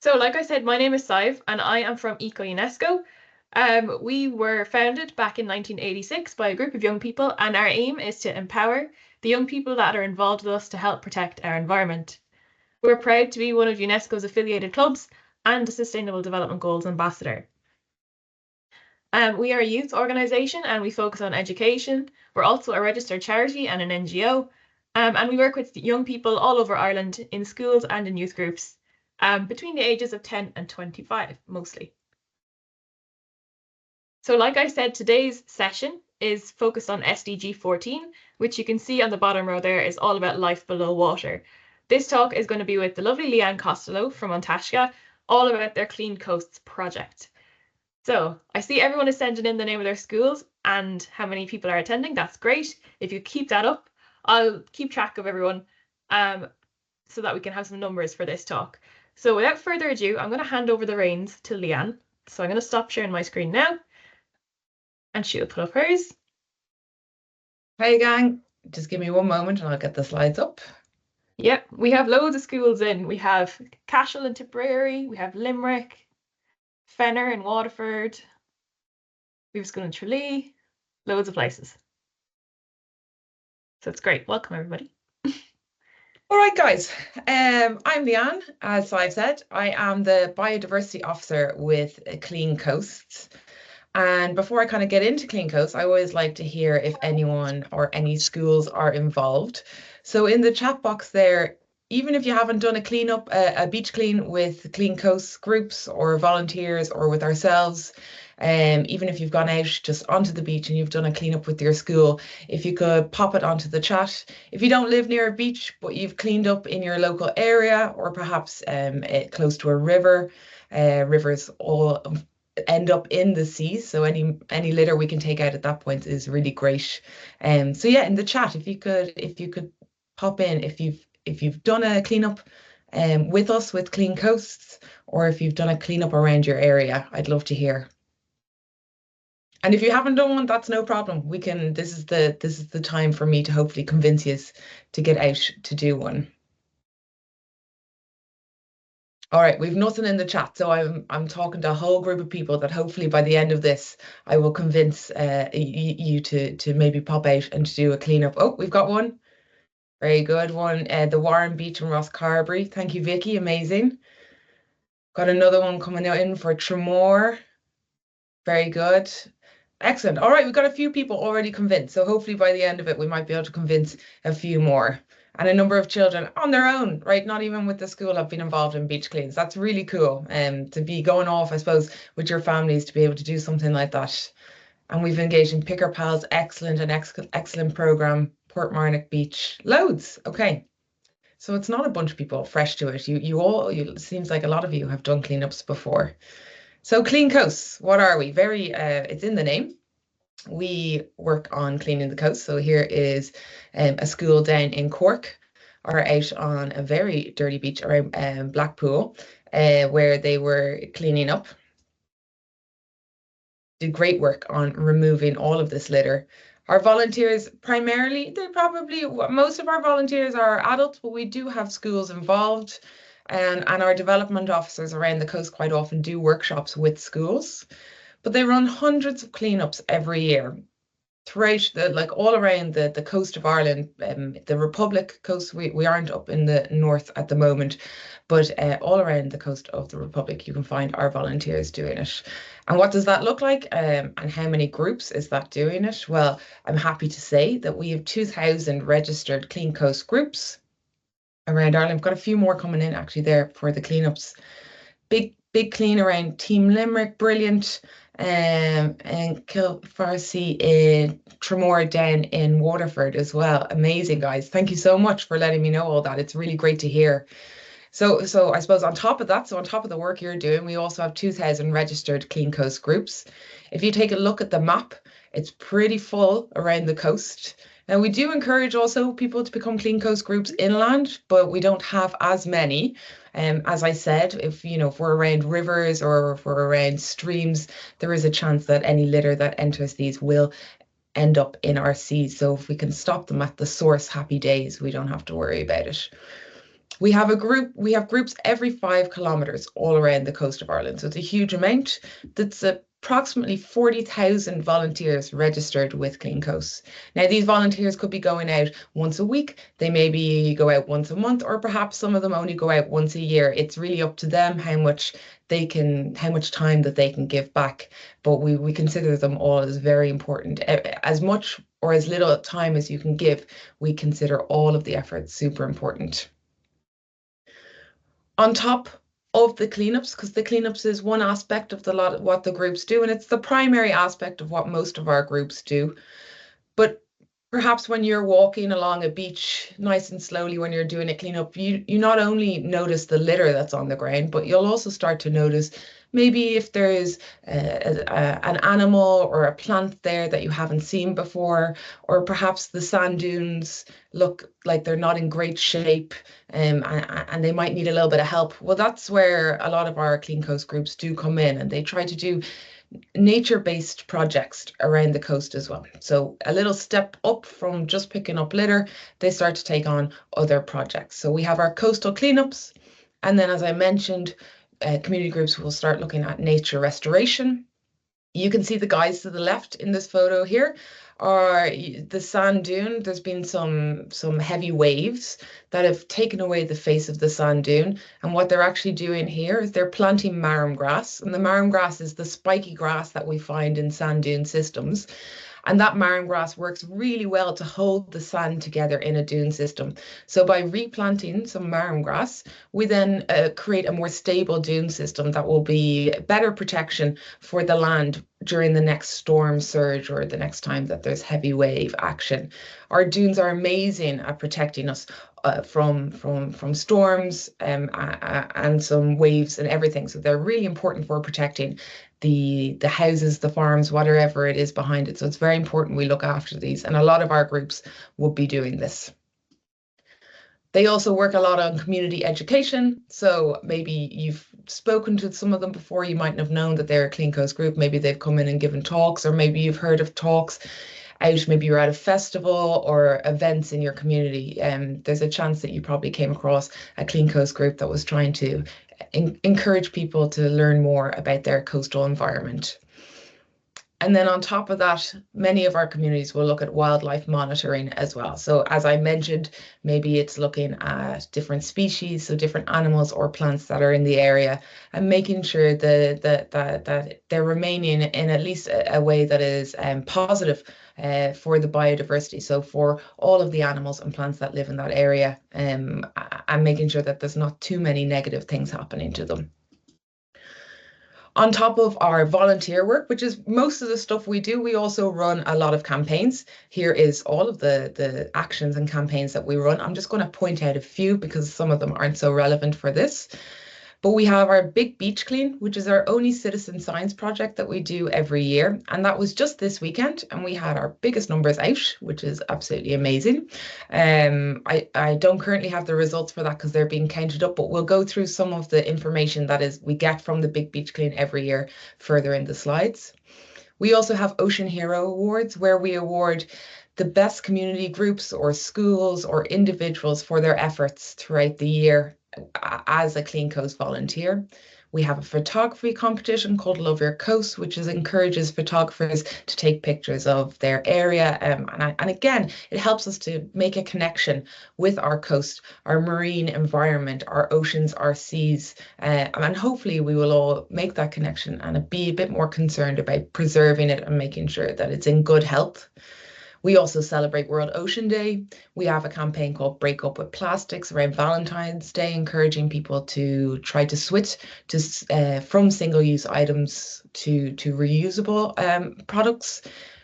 So, like I said, my name is Sive and I am from ECO-UNESCO. We were founded back in 1986 by a group of young people, and our aim is to empower the young people that are involved with us to help protect our environment. We're proud to be one of UNESCO's affiliated clubs and a Sustainable Development Goals ambassador. We are a youth organisation and we focus on education. We're also a registered charity and an NGO, and we work with young people all over Ireland in schools and in youth groups between the ages of 10 and 25 mostly. So like I said, today's session is focused on SDG 14, which you can see on the bottom row there is all about life below water. This talk is going to be with the lovely Liane Costello from Taisce, all about their Clean Coasts project. So I see everyone is sending in the name of their schools and how many people are attending. That's great. If you keep that up, I'll keep track of everyone so that we can have some numbers for this talk. So without further ado, I'm going to hand over the reins to Liane. So I'm going to stop sharing my screen now and she'll put up hers. Hey gang, just give me one moment and I'll get the slides up. Yep, we have loads of schools in. We have Cashel in Tipperary, we have Limerick, Fenner in Waterford, we have a school in Tralee, loads of places. So it's great. Welcome everybody. All right, guys. I'm Liane, as I've said. I am the Biodiversity Officer with Clean Coasts. And before I kind of get into Clean Coasts, I always like to hear if anyone or any schools are involved. So in the chat box there, even if you haven't done a cleanup, a beach clean with Clean Coasts groups or volunteers or with ourselves, even if you've gone out just onto the beach and you've done a cleanup with your school, if you could pop it onto the chat. If you don't live near a beach, but you've cleaned up in your local area or perhaps close to a river, rivers all end up in the sea, so any litter we can take out at that point is really great. So yeah, in the chat, if you could pop in if you've done a cleanup with us with Clean Coasts, or if you've done a cleanup around your area, I'd love to hear. And if you haven't done one, that's no problem. This is the time for me to hopefully convince you to get out to do one. All right, we've nothing in the chat, so I'm talking to a whole group of people that hopefully by the end of this, I will convince you to maybe pop out and to do a cleanup. Oh, we've got one. Very good one. The Warren Beach in Rosscarbery. Thank you, Vicky. Amazing. Got another one coming out in for Tremor. Very good. Excellent. All right, we've got a few people already convinced. So hopefully by the end of it, we might be able to convince a few more. And a number of children on their own, right? Not even with the school, have been involved in beach cleans. That's really cool. To be going off, I suppose, with your families to be able to do something like that. And we've engaged in Picker Pals, excellent program, Portmarnock Beach, loads. Okay. So it's not a bunch of people fresh to it. It seems like a lot of you have done cleanups before. So Clean Coasts, what are we? It's in the name. We work on cleaning the coast. So here is a school down in Cork, or out on a very dirty beach around Blackpool, where they were cleaning up. Did great work on removing all of this litter. Our volunteers primarily, most of our volunteers are adults, but we do have schools involved. And our development officers around the coast quite often do workshops with schools. But they run hundreds of cleanups every year throughout all around the coast of Ireland, the Republic coast. We aren't up in the north at the moment, but all around the coast of the Republic, you can find our volunteers doing it. And what does that look like? And how many groups is that doing it? Well, I'm happy to say that we have 2,000 registered Clean Coast groups around Ireland. We've got a few more coming in actually there for the cleanups. Big clean around Team Limerick, brilliant. And Kilfarsi in Tremor down in Waterford as well. Amazing, guys. Thank you so much for letting me know all that. It's really great to hear. So I suppose on top of that, on top of the work you're doing, we also have 2,000 registered Clean Coast groups. If you take a look at the map, it's pretty full around the coast. Now, we do encourage also people to become Clean Coast groups inland, but we don't have as many. As I said, if we're around rivers or if we're around streams, there is a chance that any litter that enters these will end up in our seas. So if we can stop them at the source, happy days, we don't have to worry about it. We have groups every 5 kilometers all around the coast of Ireland. So it's a huge amount. That's approximately 40,000 volunteers registered with Clean Coasts. Now, these volunteers could be going out once a week. They maybe go out once a month, or perhaps some of them only go out once a year. It's really up to them how much time that they can give back. But we consider them all as very important. As much or as little time as you can give, we consider all of the efforts super important. On top of the cleanups, because the cleanups is one aspect of what the groups do, and it's the primary aspect of what most of our groups do. But perhaps when you're walking along a beach nice and slowly when you're doing a cleanup, you not only notice the litter that's on the ground, but you'll also start to notice maybe if there is an animal or a plant there that you haven't seen before, or perhaps the sand dunes look like they're not in great shape, and they might need a little bit of help. Well, that's where a lot of our Clean Coast groups do come in, and they try to do nature-based projects around the coast as well. So a little step up from just picking up litter, they start to take on other projects. So we have our coastal cleanups, and then as I mentioned, community groups will start looking at nature restoration. You can see the guys to the left in this photo here are the sand dune. There's been some heavy waves that have taken away the face of the sand dune. And what they're actually doing here is they're planting marram grass. And the marram grass is the spiky grass that we find in sand dune systems. And that marram grass works really well to hold the sand together in a dune system. So by replanting some marram grass, we then create a more stable dune system that will be better protection for the land during the next storm surge or the next time that there's heavy wave action. Our dunes are amazing at protecting us from storms and some waves and everything. So they're really important for protecting the houses, the farms, whatever it is behind it. So it's very important we look after these, and a lot of our groups will be doing this. They also work a lot on community education. So maybe you've spoken to some of them before. You mightn't have known that they're a Clean Coast group. Maybe they've come in and given talks, or maybe you've heard of talks out. Maybe you're at a festival or events in your community. There's a chance that you probably came across a Clean Coast group that was trying to encourage people to learn more about their coastal environment. And then on top of that, many of our communities will look at wildlife monitoring as well. So as I mentioned, maybe it's looking at different species, so different animals or plants that are in the area, and making sure that they're remaining in at least a way that is positive for the biodiversity. So for all of the animals and plants that live in that area, and making sure that there's not too many negative things happening to them. On top of our volunteer work, which is most of the stuff we do, we also run a lot of campaigns. Here is all of the actions and campaigns that we run. I'm just going to point out a few because some of them aren't so relevant for this. But we have our Big Beach Clean, which is our only citizen science project that we do every year. And that was just this weekend. And we had our biggest numbers out, which is absolutely amazing. I don't currently have the results for that because they're being counted up, but we'll go through some of the information that we get from the Big Beach Clean every year further in the slides. We also have Ocean Hero Awards, where we award the best community groups or schools or individuals for their efforts throughout the year as a Clean Coast volunteer. We have a photography competition called Love Your Coast, which encourages photographers to take pictures of their area. And again, it helps us to make a connection with our coast, our marine environment, our oceans, our seas. And hopefully we will all make that connection and be a bit more concerned about preserving it and making sure that it's in good health. We also celebrate World Ocean Day. We have a campaign called Break Up with Plastics around Valentine's Day, encouraging people to try to switch from single-use items to reusable products.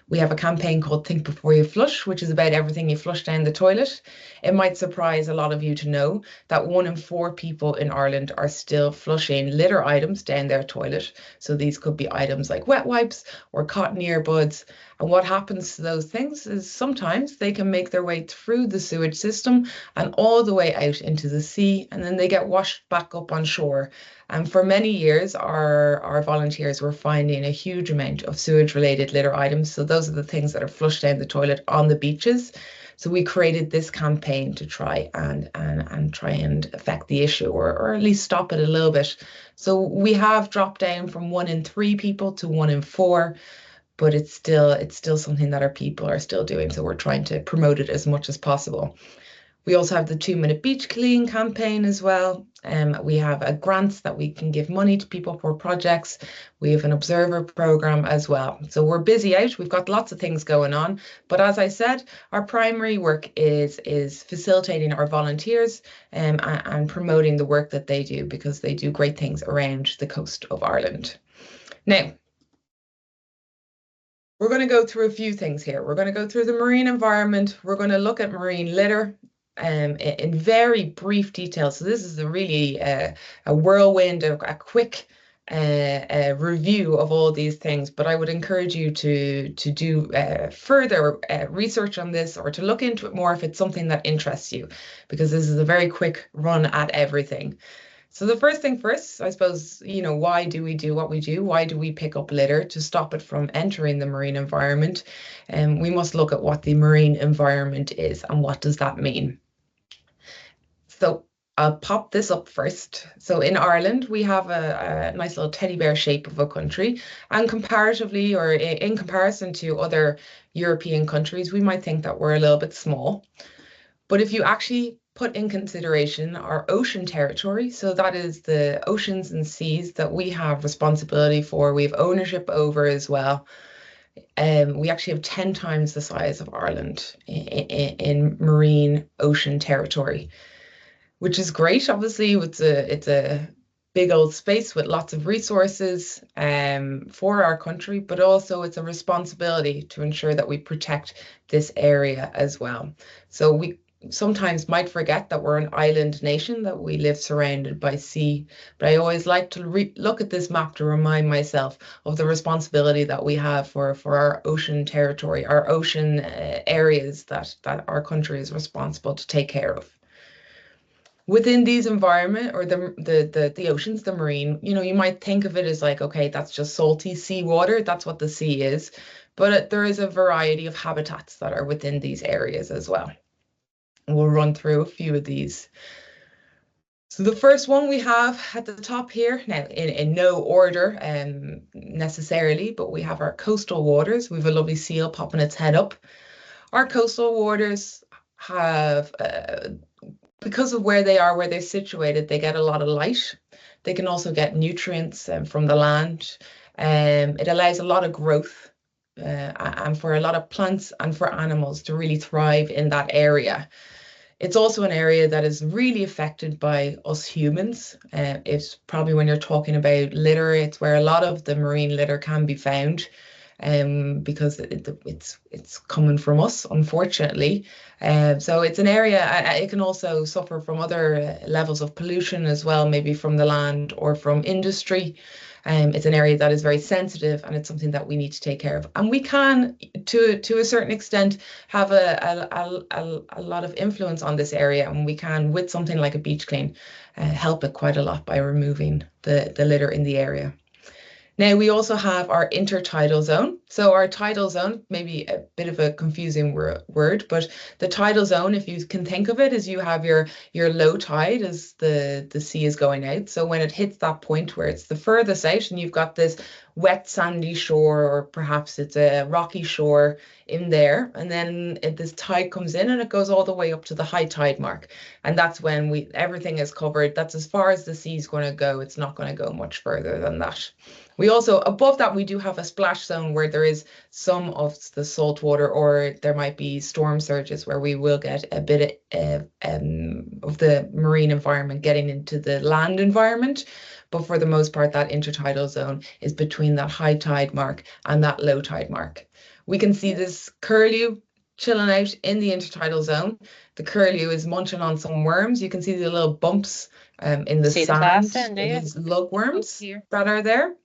We have a campaign called Think Before You Flush, which is about everything you flush down the toilet. It might surprise a lot of you to know that 1 in 4 people in Ireland are still flushing litter items down their toilet. So these could be items like wet wipes or cotton earbuds. And what happens to those things is sometimes they can make their way through the sewage system and all the way out into the sea, and then they get washed back up on shore. And for many years, our volunteers were finding a huge amount of sewage-related litter items. So those are the things that are flushed down the toilet on the beaches. So we created this campaign to try and affect the issue, or at least stop it a little bit. So we have dropped down from 1 in 3 people to 1 in 4, but it's still something that our people are still doing. So we're trying to promote it as much as possible. We also have the 2-minute beach clean campaign as well. We have a grants that we can give money to people for projects. We have an observer program as well. So we're busy out. We've got lots of things going on. But as I said, our primary work is facilitating our volunteers and promoting the work that they do, because they do great things around the coast of Ireland. Now, we're going to go through a few things here. We're going to go through the marine environment. We're going to look at marine litter in very brief detail. So this is a really a whirlwind, a quick review of all these things. But I would encourage you to do further research on this, or to look into it more if it's something that interests you, because this is a very quick run at everything. So the first thing first, I suppose, why do we do what we do? Why do we pick up litter? To stop it from entering the marine environment? And we must look at what the marine environment is and what does that mean. So I'll pop this up first. So in Ireland, we have a nice little teddy bear shape of a country, and comparatively, or in comparison to other European countries, we might think that we're a little bit small. But if you actually put in consideration our ocean territory, so that is the oceans and seas that we have responsibility for, we have ownership over as well. We actually have 10 times the size of Ireland in marine ocean territory, which is great. Obviously, it's a big old space with lots of resources for our country, but also it's a responsibility to ensure that we protect this area as well. So we sometimes might forget that we're an island nation, that we live surrounded by sea. But I always like to look at this map to remind myself of the responsibility that we have for our ocean territory, our ocean areas that our country is responsible to take care of. Within these environment, or the oceans, the marine, you might think of it as like, okay, that's just salty seawater. That's what the sea is. But there is a variety of habitats that are within these areas as well. We'll run through a few of these. So the first one we have at the top here, now in no order necessarily, but we have our coastal waters. We have a lovely seal popping its head up. Our coastal waters have, because of where they are, where they're situated, they get a lot of light. They can also get nutrients from the land. It allows a lot of growth and for a lot of plants and for animals to really thrive in that area. It's also an area that is really affected by us humans. It's probably, when you're talking about litter, it's where a lot of the marine litter can be found, because it's coming from us, unfortunately. So it's an area, it can also suffer from other levels of pollution as well, maybe from the land or from industry. It's an area that is very sensitive, and it's something that we need to take care of. And we can, to a certain extent, have a lot of influence on this area, and we can, with something like a beach clean, help it quite a lot by removing the litter in the area. Now, we also have our intertidal zone. So our tidal zone, maybe a bit of a confusing word, but the tidal zone, if you can think of it, is you have your low tide as the sea is going out. So when it hits that point where it's the furthest out and you've got this wet sandy shore, or perhaps it's a rocky shore in there, and then this tide comes in and it goes all the way up to the high tide mark. And that's when everything is covered. That's as far as the sea is going to go. It's not going to go much further than that. We also, above that, we do have a splash zone where there is some of the salt water, or there might be storm surges where we will get a bit of the marine environment getting into the land environment. But for the most part, that intertidal zone is between that high tide mark and that low tide mark. We can see this curlew chilling out in the intertidal zone. The curlew is munching on some worms. You can see the little bumps in the sand. It is lugworms that are there.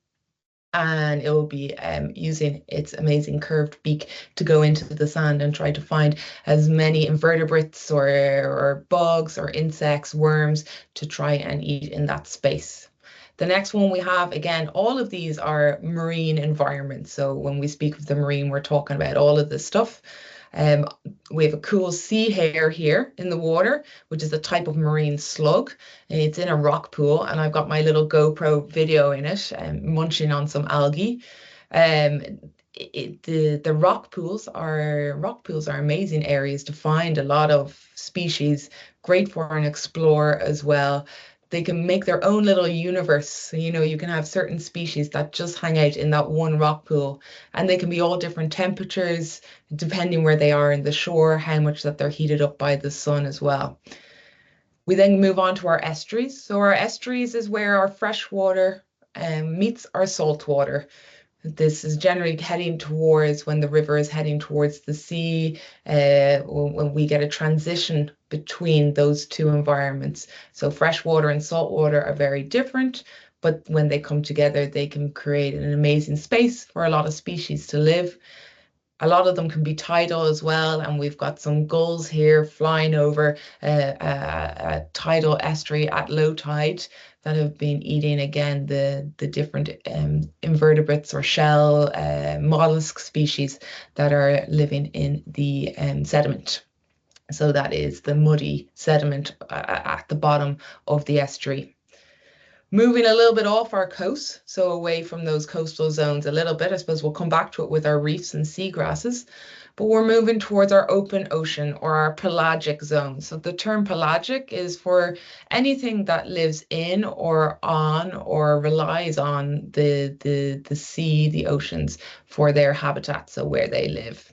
And it will be using its amazing curved beak to go into the sand and try to find as many invertebrates or bugs or insects, worms, to try and eat in that space. The next one we have, again, all of these are marine environments. So when we speak of the marine, we're talking about all of this stuff. We have a cool sea hare here in the water, which is a type of marine slug. It's in a rock pool, and I've got my little GoPro video in it, munching on some algae. Um, the rock pools are amazing areas to find a lot of species, great for an explorer as well. They can make their own little universe. So, you can have certain species that just hang out in that one rock pool, and they can be all different temperatures, depending where they are in the shore, how much that they're heated up by the sun as well. We then move on to our estuaries. So our estuaries is where our fresh water meets our salt water. This is generally heading towards when the river is heading towards the sea, when we get a transition between those two environments. So freshwater and saltwater are very different, but when they come together, they can create an amazing space for a lot of species to live. A lot of them can be tidal as well, and we've got some gulls here flying over a tidal estuary at low tide that have been eating again the different invertebrates or shell mollusk species that are living in the sediment. So that is the muddy sediment at the bottom of the estuary. Moving a little bit off our coast, so away from those coastal zones a little bit. I suppose we'll come back to it with our reefs and seagrasses, but we're moving towards our open ocean or our pelagic zone. So the term pelagic is for anything that lives in or on or relies on the sea, the oceans for their habitat, so where they live.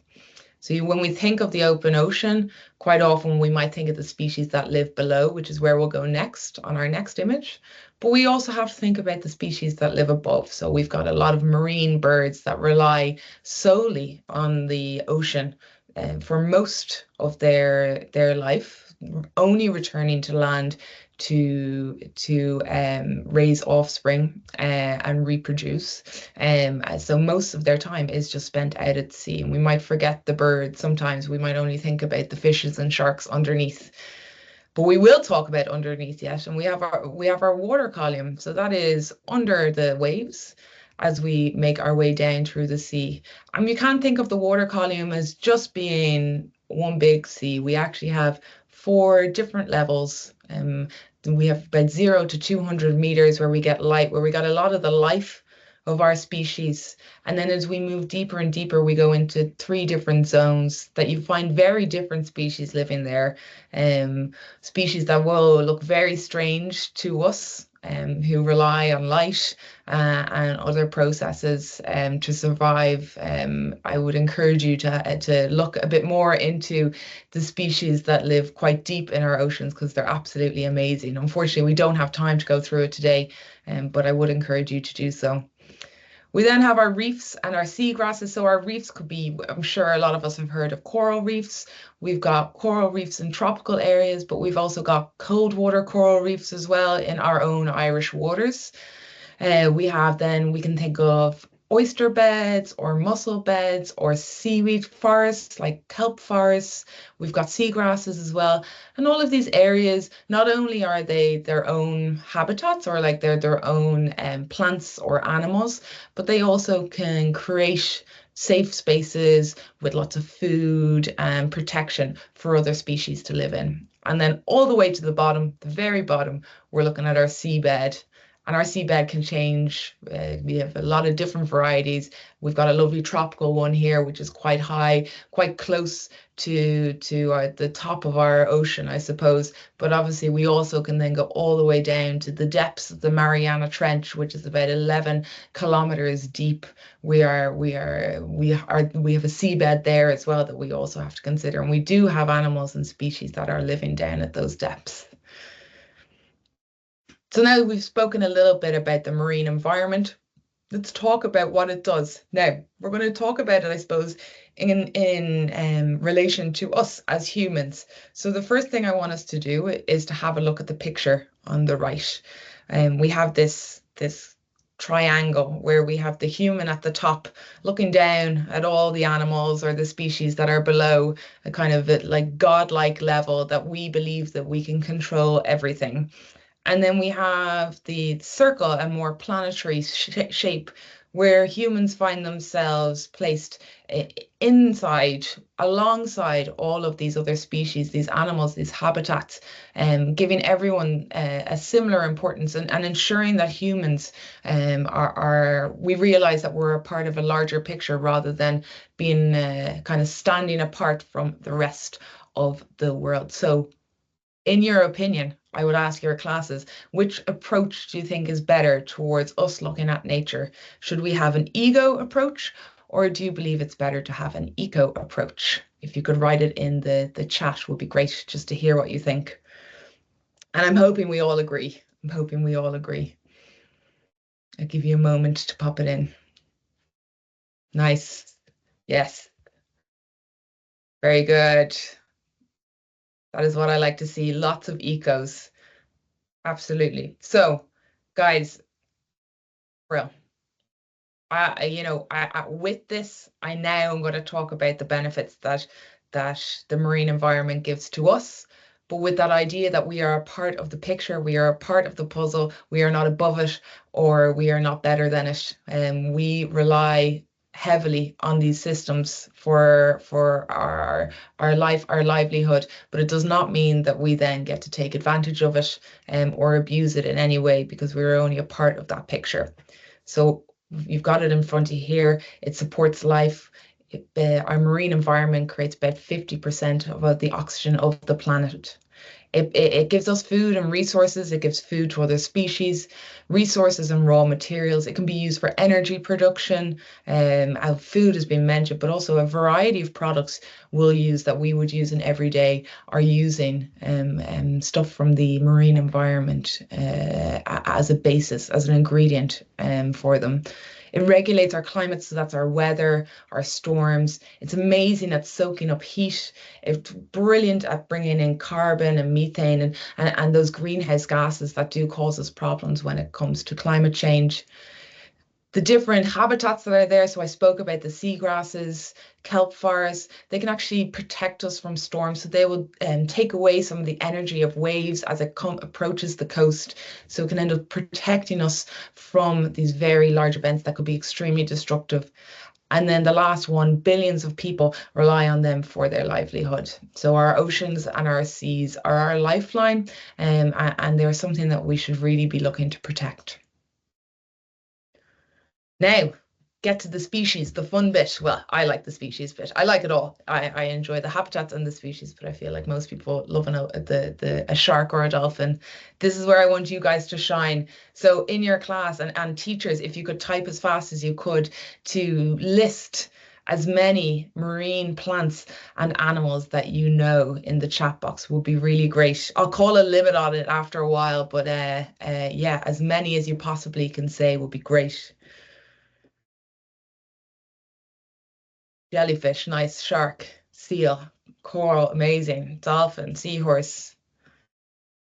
So when we think of the open ocean, quite often we might think of the species that live below, which is where we'll go next on our next image. But we also have to think about the species that live above. So we've got a lot of marine birds that rely solely on the ocean for most of their life, only returning to land to raise offspring and reproduce. So most of their time is just spent out at sea. And we might forget the birds. Sometimes we might only think about the fishes and sharks underneath. But we will talk about underneath yet, and we have our water column. So that is under the waves as we make our way down through the sea. And you can't think of the water column as just being one big sea. We actually have 4 different levels. We have about 0 to 200 meters where we get light, where we got a lot of the life of our species. And then as we move deeper and deeper, we go into 3 different zones that you find very different species living there. Species that will look very strange to us, who rely on light and other processes to survive. I would encourage you to look a bit more into the species that live quite deep in our oceans, because they're absolutely amazing. Unfortunately, we don't have time to go through it today, but I would encourage you to do so. We then have our reefs and our seagrasses. So our reefs could be, I'm sure a lot of us have heard of coral reefs. We've got coral reefs in tropical areas, but we've also got cold water coral reefs as well in our own Irish waters. We can think of oyster beds or mussel beds or seaweed forests like kelp forests. We've got seagrasses as well. And all of these areas, not only are they their own habitats or like they're their own plants or animals, but they also can create safe spaces with lots of food and protection for other species to live in. And then all the way to the bottom, the very bottom, we're looking at our seabed. And our seabed can change. We have a lot of different varieties. We've got a lovely tropical one here, which is quite high, quite close to the top of our ocean, I suppose. But obviously, we also can then go all the way down to the depths of the Mariana Trench, which is about 11 kilometers deep. We have a seabed there as well that we also have to consider. And we do have animals and species that are living down at those depths. So now we've spoken a little bit about the marine environment. Let's talk about what it does. Now, we're going to talk about it, I suppose, in relation to us as humans. So the first thing I want us to do is to have a look at the picture on the right. We have this triangle where we have the human at the top looking down at all the animals or the species that are below, a kind of like godlike level that we believe that we can control everything. And then we have the circle, a more planetary shape, where humans find themselves placed inside, alongside all of these other species, these animals, these habitats, giving everyone a similar importance and ensuring that humans we realize that we're a part of a larger picture rather than being kind of standing apart from the rest of the world. So, in your opinion, I would ask your classes, which approach do you think is better towards us looking at nature? Should we have an ego approach, or do you believe it's better to have an eco approach? If you could write it in the chat, would be great just to hear what you think. And I'm hoping we all agree. I'm hoping we all agree. I'll give you a moment to pop it in. Nice. Yes. Very good. That is what I like to see. Lots of ecos. Absolutely. So, guys, real. With this, I now am going to talk about the benefits that the marine environment gives to us. But with that idea that we are a part of the picture, we are a part of the puzzle, we are not above it, or we are not better than it. And we rely heavily on these systems for our life, our livelihood. But it does not mean that we then get to take advantage of it or abuse it in any way, because we're only a part of that picture. So you've got it in front of you here. It supports life. Our marine environment creates about 50% of the oxygen of the planet. It gives us food and resources. It gives food to other species, resources and raw materials. It can be used for energy production. Food has been mentioned, but also a variety of products we'll use that we would use in everyday are using stuff from the marine environment as a basis, as an ingredient for them. It regulates our climate, so that's our weather, our storms. It's amazing at soaking up heat. It's brilliant at bringing in carbon and methane and those greenhouse gases that do cause us problems when it comes to climate change. The different habitats that are there. So I spoke about the seagrasses, kelp forests. They can actually protect us from storms. So they will take away some of the energy of waves as it approaches the coast. So it can end up protecting us from these very large events that could be extremely destructive. And then the last one, billions of people rely on them for their livelihood. So our oceans and our seas are our lifeline, and they're something that we should really be looking to protect. Now, get to the species, the fun bit. Well, I like the species bit. I like it all. I enjoy the habitats and the species, but I feel like most people love a shark or a dolphin. This is where I want you guys to shine. So in your class and teachers, if you could type as fast as you could to list as many marine plants and animals that you know in the chat box would be really great. I'll call a limit on it after a while, but yeah, as many as you possibly can say would be great. Jellyfish, nice. Shark, seal, coral, amazing. Dolphin, seahorse.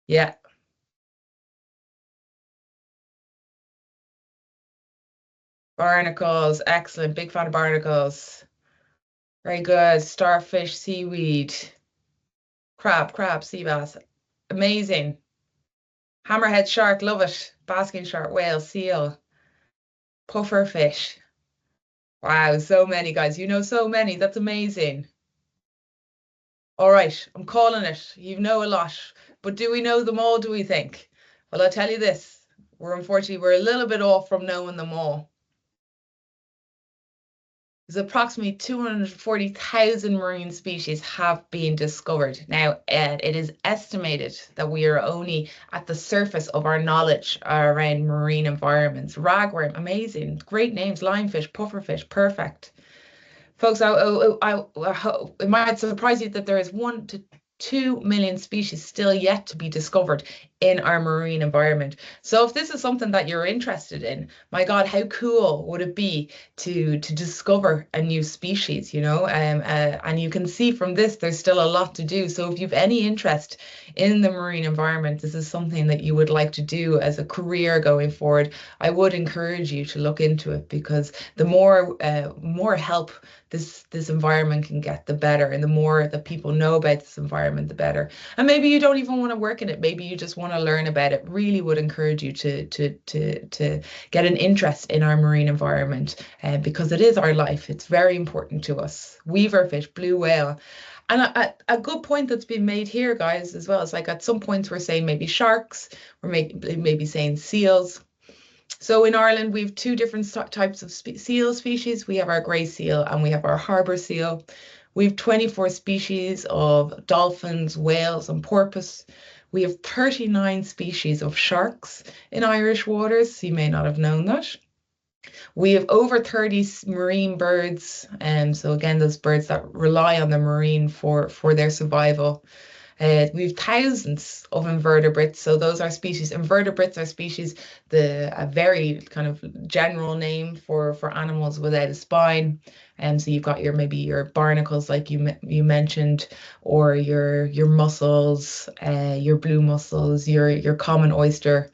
Yeah. Barnacles, excellent. Big fan of barnacles. Very good. Starfish, seaweed. Crab, sea bass. Amazing. Hammerhead shark, love it. Basking shark, whale, seal. Puffer fish. Wow, so many guys. You know so many. That's amazing. All right, I'm calling it. You know a lot. But do we know them all, do we think? Well, I'll tell you this. Unfortunately, we're a little bit off from knowing them all. There's approximately 240,000 marine species have been discovered. Now, it is estimated that we are only at the surface of our knowledge around marine environments. Ragworm, amazing. Great names. Lionfish, pufferfish, perfect. Folks, it might surprise you that there is 1 to 2 million species still yet to be discovered in our marine environment. So if this is something that you're interested in, my God, how cool would it be to discover a new species, you know? And you can see from this, there's still a lot to do. So if you've any interest in the marine environment, this is something that you would like to do as a career going forward, I would encourage you to look into it, because the more help this environment can get, the better. And the more that people know about this environment, environment, the better. And maybe you don't even want to work in it. Maybe you just want to learn about it. Really would encourage you to get an interest in our marine environment, because it is our life. It's very important to us. Weaver fish, blue whale. And a good point that's been made here, guys, as well, is like at some points we're saying maybe sharks, we're maybe saying seals. So in Ireland, we have two different types of seal species. We have our grey seal and we have our harbour seal. We have 24 species of dolphins, whales, and porpoise. We have 39 species of sharks in Irish waters. You may not have known that. We have over 30 marine birds, and so again, those birds that rely on the marine for their survival. We have thousands of invertebrates. So those are species. Invertebrates are species, a very kind of general name for animals without a spine. And so you've got maybe your barnacles, like you mentioned, or your mussels, your blue mussels, your common oyster,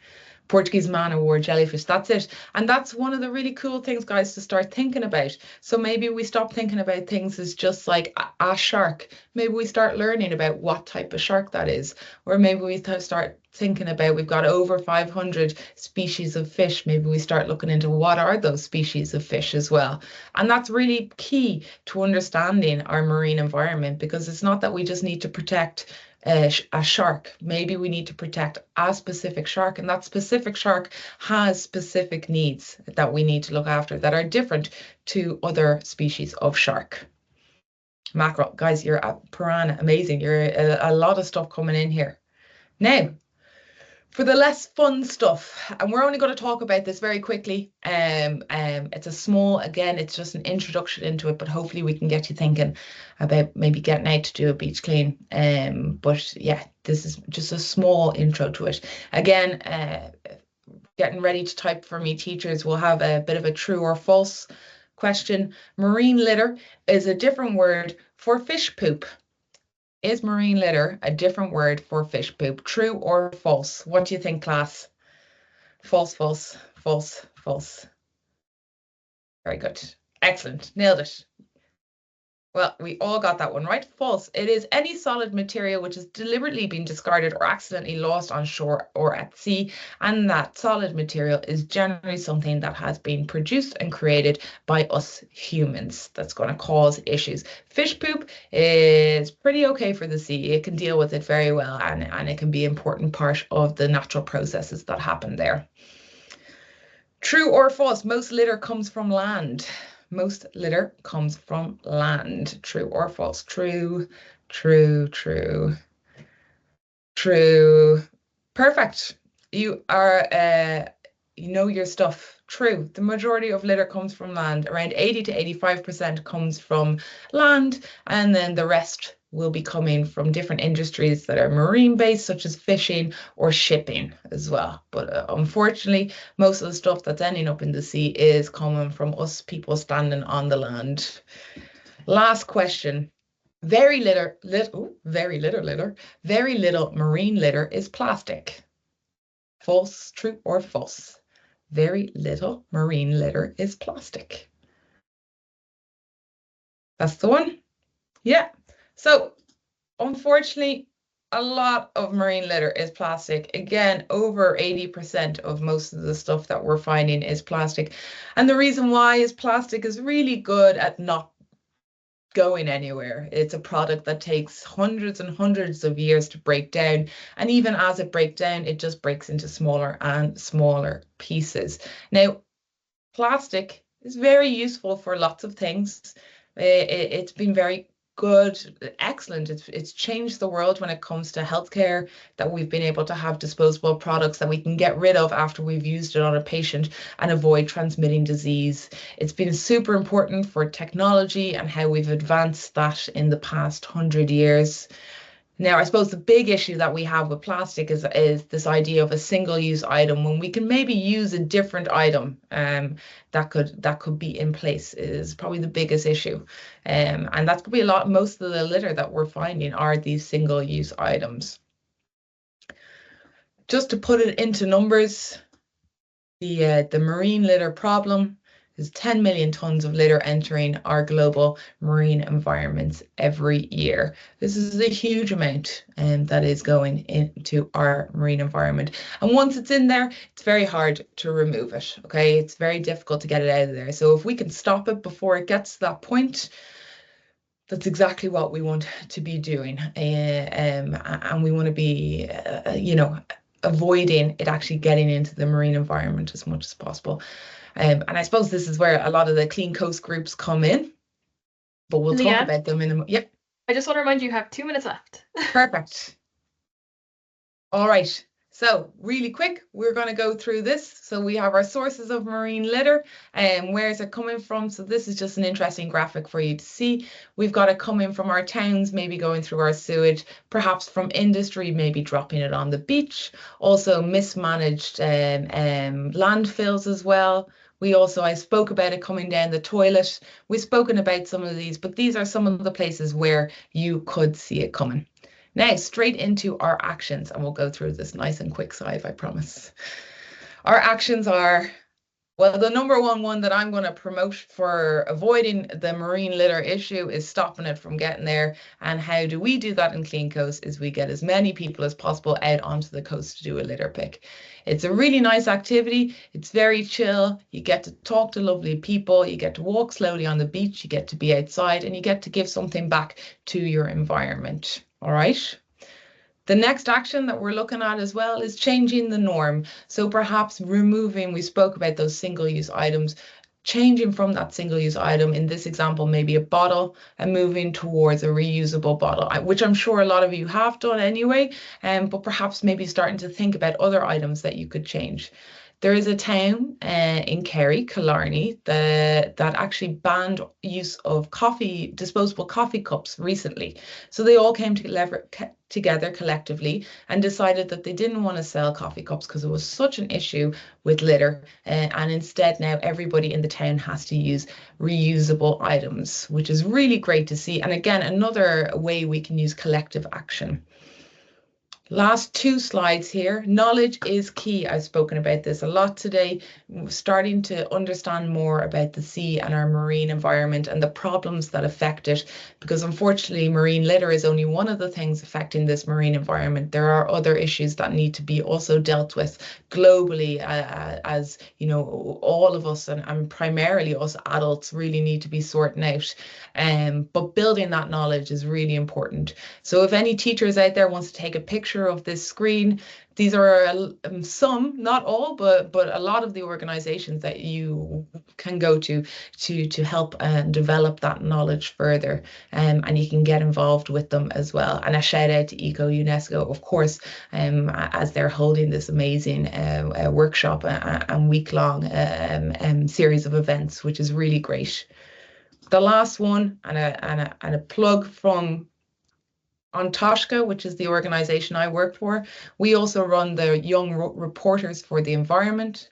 Portuguese man o' war, jellyfish. That's it. And that's one of the really cool things, guys, to start thinking about. So maybe we stop thinking about things as just like a shark. Maybe we start learning about what type of shark that is. Or maybe we start thinking about, we've got over 500 species of fish. Maybe we start looking into what are those species of fish as well. And that's really key to understanding our marine environment, because it's not that we just need to protect a shark. Maybe we need to protect a specific shark, and that specific shark has specific needs that we need to look after that are different to other species of shark. Mackerel, guys, you're a piranha, amazing. You're a lot of stuff coming in here. Now, for the less fun stuff, and we're only going to talk about this very quickly. It's a small, again, it's just an introduction into it, but hopefully we can get you thinking about maybe getting out to do a beach clean. But yeah, this is just a small intro to it. Again, getting ready to type for me, teachers. We'll have a bit of a true or false question. Marine litter is a different word for fish poop. Is marine litter a different word for fish poop? True or false? What do you think, class? False, false, false, false. Very good. Excellent. Nailed it. Well, we all got that one right. False. It is any solid material which has deliberately been discarded or accidentally lost on shore or at sea. And that solid material is generally something that has been produced and created by us humans that's going to cause issues. Fish poop is pretty okay for the sea. It can deal with it very well, and it can be an important part of the natural processes that happen there. True or false? Most litter comes from land. Most litter comes from land. True or false? True, true, true, true. Perfect. You are, you know your stuff. True. The majority of litter comes from land. Around 80 to 85% comes from land, and then the rest will be coming from different industries that are marine based, such as fishing or shipping as well. But unfortunately, most of the stuff that's ending up in the sea is coming from us people standing on the land. Last question. Very little marine litter is plastic. False, true, or false? Very little marine litter is plastic. That's the one. Yeah. So unfortunately, a lot of marine litter is plastic. Again, over 80% of most of the stuff that we're finding is plastic. And the reason why is plastic is really good at not going anywhere. It's a product that takes hundreds and hundreds of years to break down. And even as it breaks down, it just breaks into smaller and smaller pieces. Now, plastic is very useful for lots of things. It's been very good, excellent. It's changed the world when it comes to healthcare, that we've been able to have disposable products that we can get rid of after we've used it on a patient and avoid transmitting disease. It's been super important for technology and how we've advanced that in the past 100 years. Now, I suppose the big issue that we have with plastic is this idea of a single-use item, when we can maybe use a different item that could be in place, is probably the biggest issue. And that's probably most of the litter that we're finding are these single-use items. Just to put it into numbers, the marine litter problem There's 10 million tons of litter entering our global marine environments every year. This is a huge amount that is going into our marine environment. And once it's in there, it's very hard to remove it, okay? It's very difficult to get it out of there. So if we can stop it before it gets to that point, that's exactly what we want to be doing. And we want to be, avoiding it actually getting into the marine environment as much as possible. And I suppose this is where a lot of the Clean Coast groups come in, but we'll talk Liane, about them in a yep. I just want to remind you have 2 minutes left. Perfect. All right. So really quick, we're going to go through this. So we have our sources of marine litter and where is it coming from? So this is just an interesting graphic for you to see. We've got it coming from our towns, maybe going through our sewage, perhaps from industry, maybe dropping it on the beach. Also mismanaged landfills as well. I spoke about it coming down the toilet. We've spoken about some of these, but these are some of the places where you could see it coming. Now, straight into our actions, and we'll go through this nice and quick slide, I promise. Our actions are, well, the number one that I'm going to promote for avoiding the marine litter issue is stopping it from getting there. And how do we do that in Clean Coast is we get as many people as possible out onto the coast to do a litter pick. It's a really nice activity. It's very chill. You get to talk to lovely people. You get to walk slowly on the beach. You get to be outside and you get to give something back to your environment. All right. The next action that we're looking at as well is changing the norm. So perhaps removing, we spoke about those single-use items, changing from that single-use item, in this example, maybe a bottle, and moving towards a reusable bottle, which I'm sure a lot of you have done anyway, but perhaps maybe starting to think about other items that you could change. There is a town in Kerry, Killarney, that actually banned use of disposable coffee cups recently. So they all came together collectively and decided that they didn't want to sell coffee cups because it was such an issue with litter. And instead now everybody in the town has to use reusable items, which is really great to see. And again, another way we can use collective action. Last 2 slides here. Knowledge is key. I've spoken about this a lot today. Starting to understand more about the sea and our marine environment and the problems that affect it, because unfortunately marine litter is only one of the things affecting this marine environment. There are other issues that need to be also dealt with globally, as you know, all of us and primarily us adults really need to be sorting out. But building that knowledge is really important. So if any teachers out there wants to take a picture of this screen, these are some, not all, but a lot of the organizations that you can go to help develop that knowledge further, and you can get involved with them as well. And a shout out to ECO-UNESCO, of course, as they're holding this amazing workshop and week-long series of events, which is really great. The last one, and a plug from on Taisce, which is the organization I work for. We also run the Young Reporters for the Environment.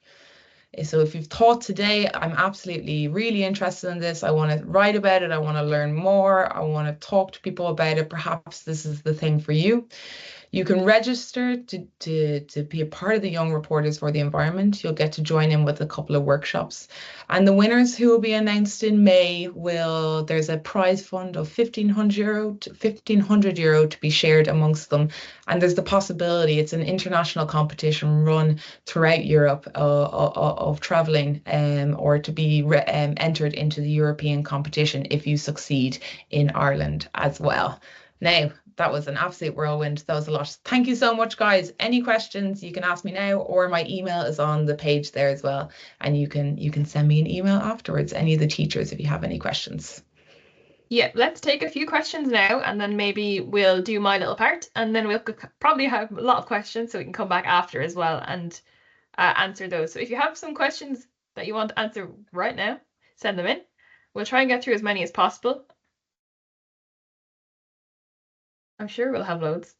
So if you've thought today, I'm absolutely really interested in this. I want to write about it. I want to learn more. I want to talk to people about it. Perhaps this is the thing for you. You can register to be a part of the Young Reporters for the Environment. You'll get to join in with a couple of workshops. And the winners who will be announced in May there's a prize fund of €1,500 to be shared amongst them. And there's the possibility, it's an international competition run throughout Europe of traveling or to be entered into the European competition if you succeed in Ireland as well. Now, that was an absolute whirlwind. That was a lot. Thank you so much, guys. Any questions, you can ask me now, or my email is on the page there as well. And you can send me an email afterwards, any of the teachers, if you have any questions. Yeah, let's take a few questions now, and then maybe we'll do my little part, and then we'll probably have a lot of questions, so we can come back after as well and answer those. So if you have some questions that you want to answer right now, send them in. We'll try and get through as many as possible. I'm sure we'll have loads.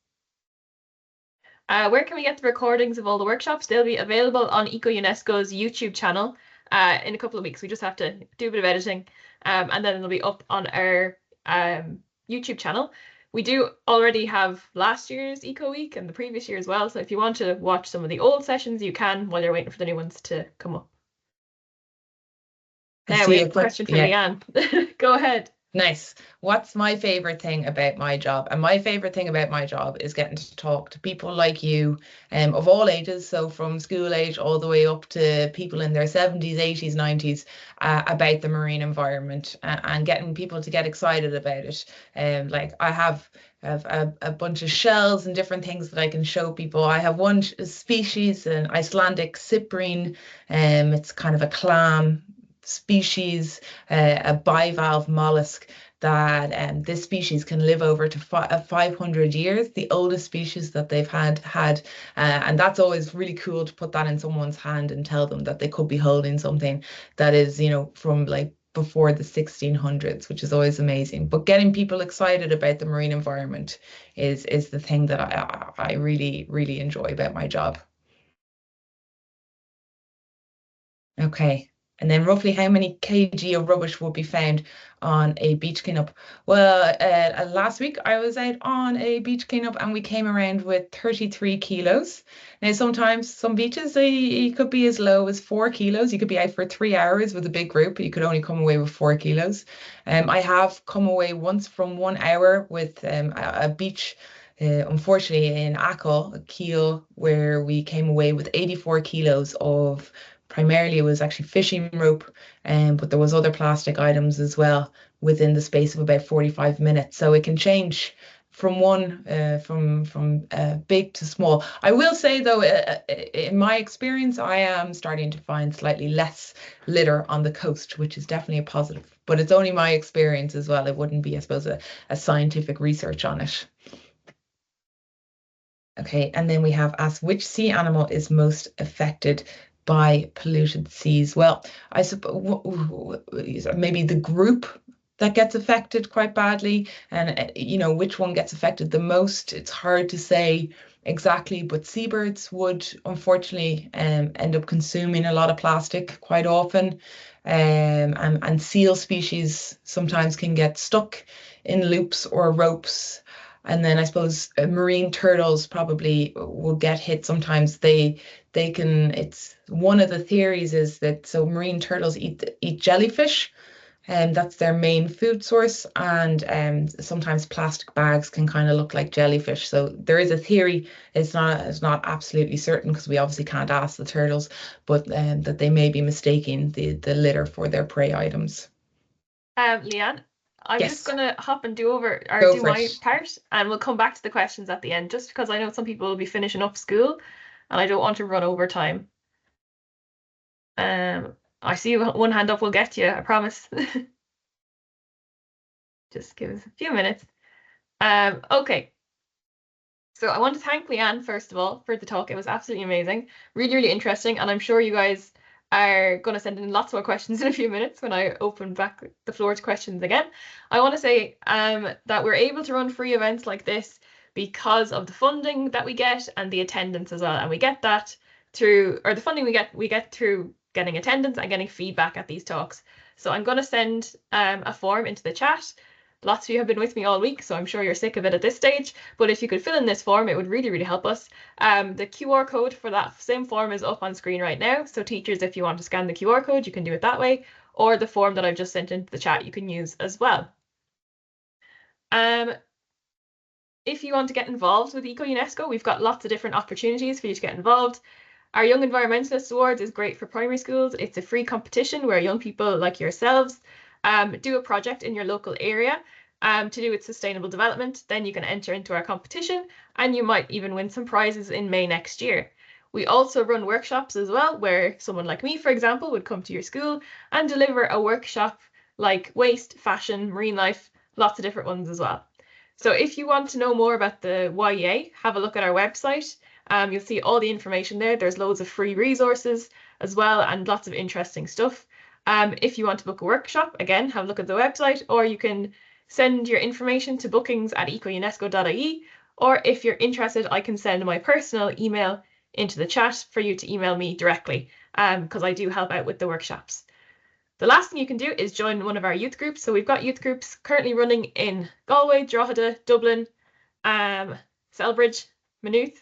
Where can we get the recordings of all the workshops? They'll be available on ECO-UNESCO's YouTube channel in a couple of weeks. We just have to do a bit of editing, and then it'll be up on our YouTube channel. We do already have last year's Eco Week and the previous year as well, so if you want to watch some of the old sessions, you can while you're waiting for the new ones to come up. Yeah, we have a question for Liane. Go ahead. Nice. What's my favorite thing about my job? And my favorite thing about my job is getting to talk to people like you, of all ages, so from school age all the way up to people in their 70s, 80s, 90s, about the marine environment, and getting people to get excited about it. Like I have a bunch of shells and different things that I can show people. I have one species, an Icelandic cyprine. It's kind of a clam species, a bivalve mollusk that this species can live over to 500 years, the oldest species that they've had. And that's always really cool to put that in someone's hand and tell them that they could be holding something that is, from like before the 1600s, which is always amazing. But getting people excited about the marine environment is the thing that I really, really enjoy about my job. Okay. And then roughly how many kg of rubbish will be found on a beach cleanup? Well, last week I was out on a beach cleanup and we came around with 33 kilos. Now, sometimes some beaches, it could be as low as 4 kilos. You could be out for 3 hours with a big group, but you could only come away with 4 kilos. I have come away once from 1 hour with a beach, unfortunately in Achill, Kiel, where we came away with 84 kilos of, primarily it was actually fishing rope, but there was other plastic items as well within the space of about 45 minutes. So it can change from big to small. I will say though, in my experience, I am starting to find slightly less litter on the coast, which is definitely a positive. But it's only my experience as well. It wouldn't be, I suppose, a scientific research on it. Okay, and then we have asked which sea animal is most affected by polluted seas. Well, I suppose maybe the group that gets affected quite badly, and which one gets affected the most. It's hard to say exactly, but seabirds would unfortunately end up consuming a lot of plastic quite often. And seal species sometimes can get stuck in loops or ropes. And then I suppose marine turtles probably will get hit sometimes. They can, it's one of the theories is that so marine turtles eat jellyfish, and that's their main food source. And sometimes plastic bags can kind of look like jellyfish. So there is a theory. It's not absolutely certain because we obviously can't ask the turtles, but that they may be mistaking the litter for their prey items. Liane, I'm Yes. just gonna hop and do my part, and we'll come back to the questions at the end, just because I know some people will be finishing up school, and I don't want to run over time. I see one hand up will get you, I promise. Just give us a few minutes. Okay. So I want to thank Liane, first of all, for the talk. It was absolutely amazing. Really, really interesting. And I'm sure you guys are going to send in lots more questions in a few minutes when I open back the floor to questions again. I want to say that we're able to run free events like this because of the funding that we get and the attendance as well. And we get that through, or the funding we get through getting attendance and getting feedback at these talks. So I'm going to send a form into the chat. Lots of you have been with me all week, so I'm sure you're sick of it at this stage. But if you could fill in this form, it would really, really help us. The QR code for that same form is up on screen right now. So teachers, if you want to scan the QR code, you can do it that way. Or the form that I've just sent into the chat, you can use as well. If you want to get involved with ECO-UNESCO, we've got lots of different opportunities for you to get involved. Our Young Environmentalist Awards is great for primary schools. It's a free competition where young people like yourselves do a project in your local area to do with sustainable development. Then you can enter into our competition and you might even win some prizes in May next year. We also run workshops as well, where someone like me, for example, would come to your school and deliver a workshop like waste, fashion, marine life, lots of different ones as well. So if you want to know more about the YEA, have a look at our website. You'll see all the information there. There's loads of free resources as well and lots of interesting stuff. If you want to book a workshop, again, have a look at the website, or you can send your information to bookings@ecounesco.ie, or if you're interested, I can send my personal email into the chat for you to email me directly, because I do help out with the workshops. The last thing you can do is join one of our youth groups. So we've got youth groups currently running in Galway, Drogheda, Dublin, Selbridge, Maynooth,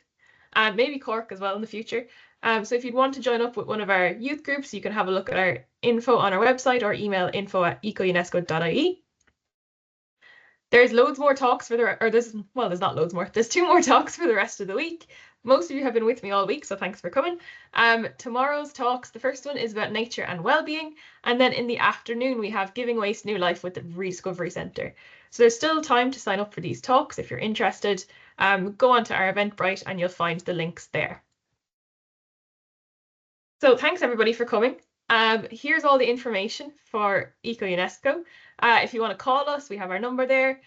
and maybe Cork as well in the future. So if you'd want to join up with one of our youth groups, you can have a look at our info on our website or email info@eco-unesco.ie. There's loads more talks for there's not loads more. There's 2 more talks for the rest of the week. Most of you have been with me all week, so thanks for coming. Tomorrow's talks, the first one is about nature and well-being, and then in the afternoon we have Giving Waste New Life with the Rediscovery Centre. So there's still time to sign up for these talks if you're interested. Go onto our Eventbrite and you'll find the links there. So thanks everybody for coming. Here's all the information for ECO-UNESCO. If you want to call us, we have our number there.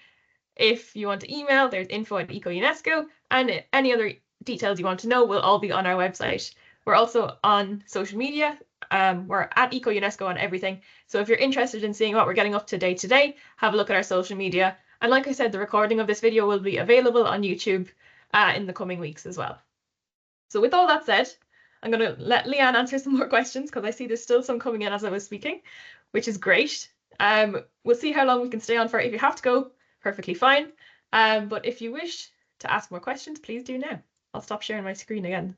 If you want to email, there's info@ECO-UNESCO, and any other details you want to know will all be on our website. We're also on social media. We're at ECO-UNESCO on everything. So if you're interested in seeing what we're getting up to day, have a look at our social media. And like I said, the recording of this video will be available on YouTube in the coming weeks as well. So with all that said, I'm going to let Liane answer some more questions because I see there's still some coming in as I was speaking, which is great. We'll see how long we can stay on for. If you have to go, perfectly fine. But if you wish to ask more questions, please do now. I'll stop sharing my screen again.